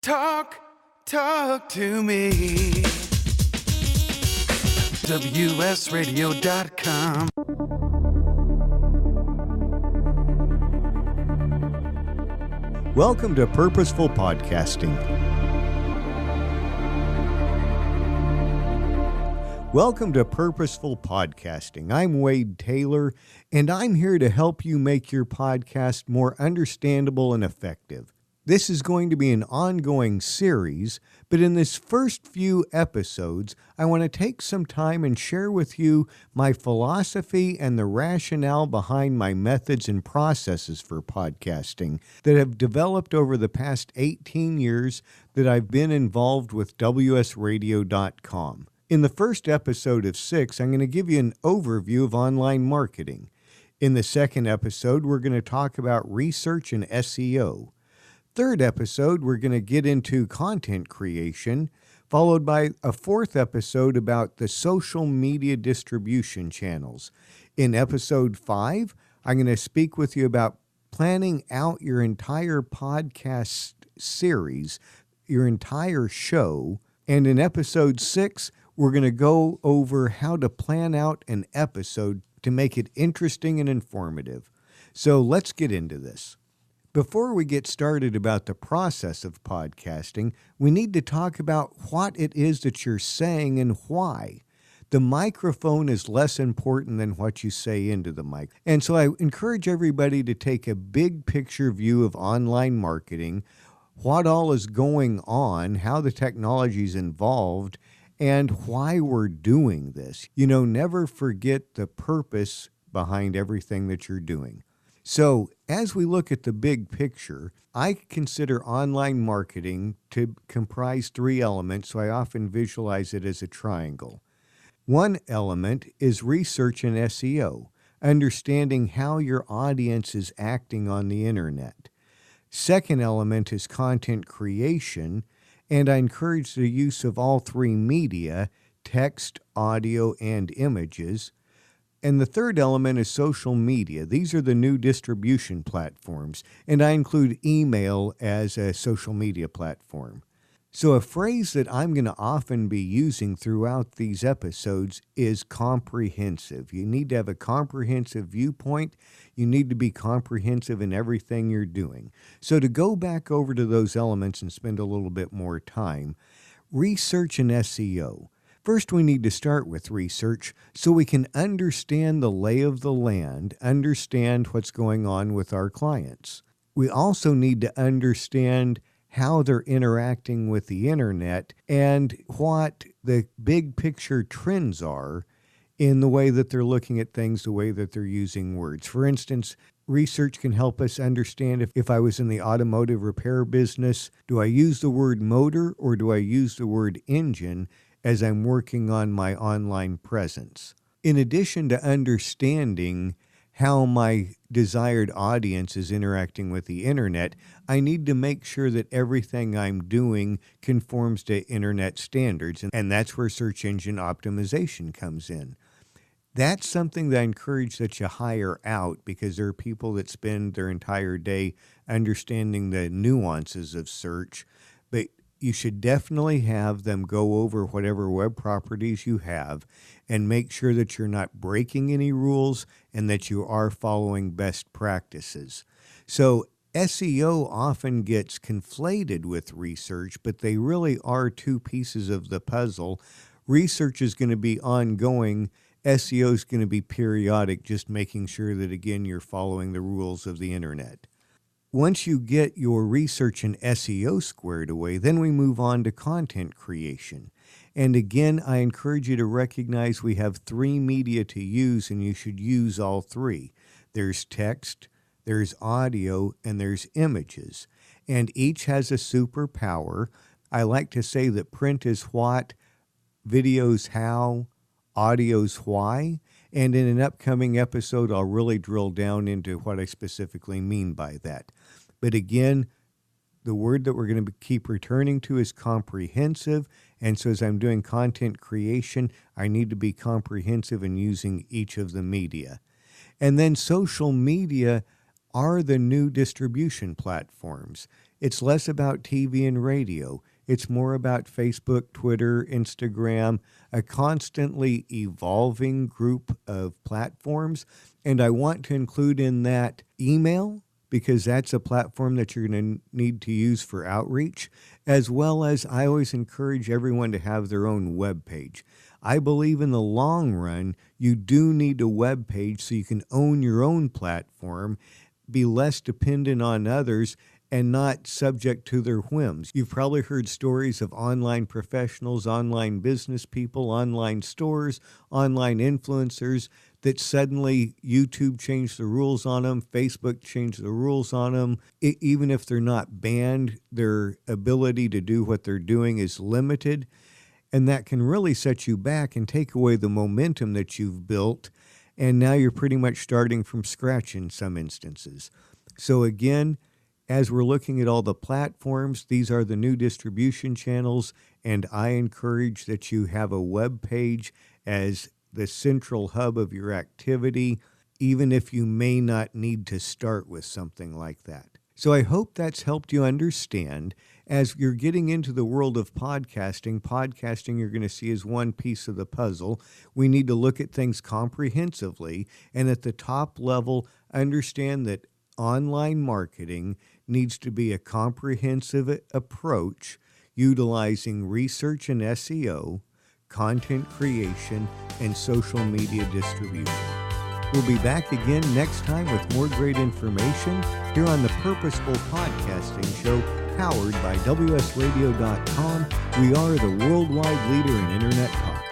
Talk to me. WSRadio.com. Welcome to Purposeful Podcasting. Welcome to Purposeful Podcasting. I'm Wade Taylor, and I'm here to help you make your podcast more understandable and effective. This is going to be an ongoing series, but in this first few episodes, I want to take some time and share with you my philosophy and the rationale behind my methods and processes for podcasting that have developed over the past 18 years that I've been involved with WSRadio.com. In the first episode of 6, I'm going to give you an overview of online marketing. In the second episode, we're going to talk about research and SEO. Third episode, we're going to get into content creation, followed by a fourth episode about the social media distribution channels. In episode 5, I'm going to speak with you about planning out your entire podcast series, your entire show. And in episode 6, we're going to go over how to plan out an episode to make it interesting and informative. So let's get into this. Before we get started about the process of podcasting, we need to talk about what it is that you're saying and why. The microphone is less important than what you say into the mic. And so I encourage everybody to take a big picture view of online marketing, what all is going on, how the technology is involved, and why we're doing this. Never forget the purpose behind everything that you're doing. So, as we look at the big picture, I consider online marketing to comprise 3 elements, so I often visualize it as a triangle. One element is research and SEO, understanding how your audience is acting on the internet. Second element is content creation, and I encourage the use of all 3 media, text, audio, and images. And the third element is social media. These are the new distribution platforms, and I include email as a social media platform. So a phrase that I'm going to often be using throughout these episodes is comprehensive. You need to have a comprehensive viewpoint. You need to be comprehensive in everything you're doing. So to go back over to those elements and spend a little bit more time, research and SEO. First, we need to start with research so we can understand the lay of the land, understand what's going on with our clients. We also need to understand how they're interacting with the internet and what the big picture trends are in the way that they're looking at things, the way that they're using words. For instance, research can help us understand if I was in the automotive repair business, do I use the word motor or do I use the word engine as I'm working on my online presence? In addition to understanding how my desired audience is interacting with the internet, I need to make sure that everything I'm doing conforms to internet standards, and that's where search engine optimization comes in. That's something that I encourage that you hire out, because there are people that spend their entire day understanding the nuances of search, but you should definitely have them go over whatever web properties you have and make sure that you're not breaking any rules and that you are following best practices. So SEO often gets conflated with research, but they really are 2 pieces of the puzzle. Research is going to be ongoing. SEO is going to be periodic, just making sure that, again, you're following the rules of the internet. Once you get your research and SEO squared away, then we move on to content creation. And again, I encourage you to recognize we have 3 media to use, and you should use all 3. There's text, there's audio, and there's images. And each has a superpower. I like to say that print is what, video's how, audio's why. And in an upcoming episode, I'll really drill down into what I specifically mean by that. But again, the word that we're going to keep returning to is comprehensive. And so as I'm doing content creation, I need to be comprehensive in using each of the media. And then social media, are the new distribution platforms. It's less about TV and radio. It's more about Facebook, Twitter, Instagram, a constantly evolving group of platforms. And I want to include in that email, because that's a platform that you're going to need to use for outreach, as well as I always encourage everyone to have their own web page. I believe in the long run, you do need a web page so you can own your own platform, be less dependent on others, and not subject to their whims. You've probably heard stories of online professionals, online business people, online stores, online influencers that suddenly YouTube changed the rules on them, Facebook changed the rules on them. Even if they're not banned, their ability to do what they're doing is limited. And that can really set you back and take away the momentum that you've built. And now you're pretty much starting from scratch in some instances. So again, as we're looking at all the platforms, these are the new distribution channels, and I encourage that you have a web page as the central hub of your activity, even if you may not need to start with something like that. So I hope that's helped you understand. As you're getting into the world of podcasting you're going to see as one piece of the puzzle. We need to look at things comprehensively, and at the top level, understand that online marketing needs to be a comprehensive approach utilizing research and SEO, content creation, and social media distribution. We'll be back again next time with more great information here on the Purposeful Podcasting Show, powered by WSRadio.com. We are the worldwide leader in Internet talk.